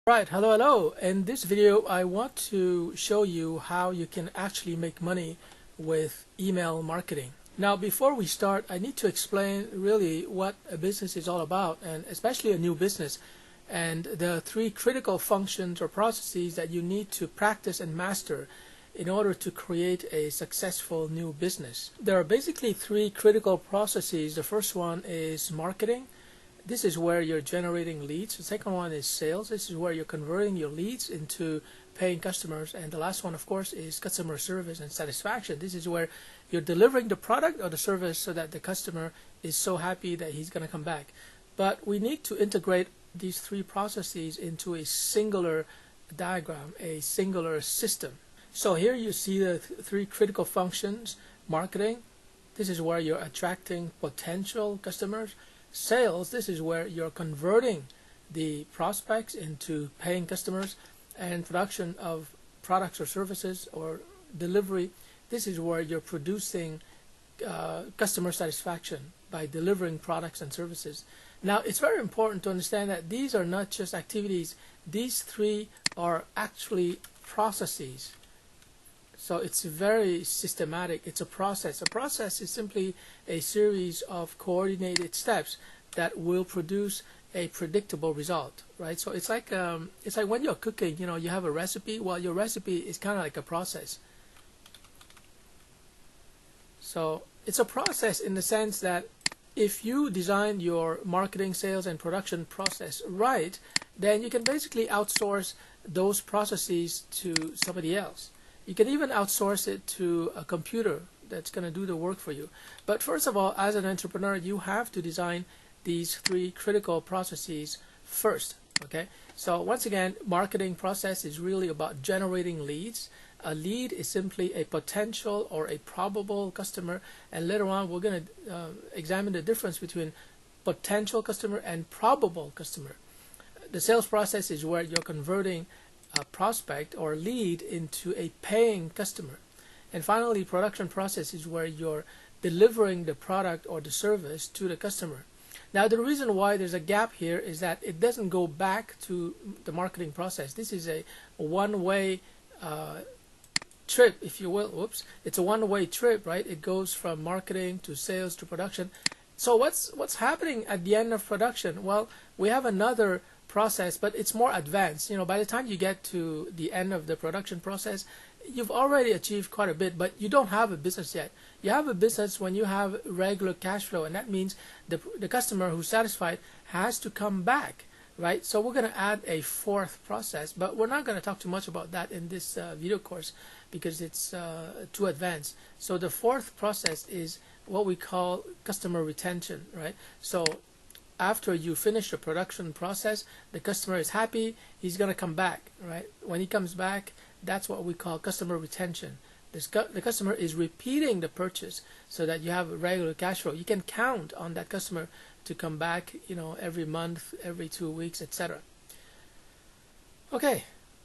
Right, hello. In this video, I want to show you how you can actually make money with email marketing. Now, before we start, I need to explain really what a business is all about, and especially a new business, and the three critical functions or processes that you need to practice and master in order to create a successful new business. There are basically three critical processes. The first one is marketing. This is where you're generating leads. The second one is sales. This is where you're converting your leads into paying customers. And the last one, of course, is customer service and satisfaction. This is where you're delivering the product or the service so that the customer is so happy that he's going to come back. But we need to integrate these three processes into a singular diagram, a singular system. So here you see the three critical functions. Marketing, this is where you're attracting potential customers. Sales, this is where you're converting the prospects into paying customers. And production of products or services or delivery, this is where you're producing customer satisfaction by delivering products and services. Now, it's very important to understand that these are not just activities. These three are actually processes. So it's very systematic. It's a process. A process is simply a series of coordinated steps that will produce a predictable result, right? So it's like when you're cooking, you have a recipe. Well, your recipe is kind of like a process. So it's a process in the sense that if you design your marketing, sales, and production process right, then you can basically outsource those processes to somebody else. You can even outsource it to a computer that's going to do the work for you. But first of all, as an entrepreneur, you have to design these three critical processes first. Okay. So once again, marketing process is really about generating leads. A lead is simply a potential or a probable customer, and later on we're going to examine the difference between potential customer and probable customer. The sales process is where you're converting a prospect or lead into a paying customer. And finally, production process is where you're delivering the product or the service to the customer. Now, the reason why there's a gap here is that it doesn't go back to the marketing process. This is a one-way trip, if you will. Whoops. It's a one-way trip, right? It goes from marketing to sales to production. So what's happening at the end of production? Well, we have another process, but it's more advanced. By the time you get to the end of the production process, you've already achieved quite a bit, but you don't have a business yet. You have a business when you have regular cash flow, and that means the customer who's satisfied has to come back, right? So we're going to add a fourth process, but we're not going to talk too much about that in this video course because it's too advanced. So the fourth process is what we call customer retention, right? So after you finish the production process, the customer is happy, he's going to come back, right? When he comes back, that's what we call customer retention. The customer is repeating the purchase so that you have a regular cash flow. You can count on that customer to come back, every month, every 2 weeks, etc. Okay,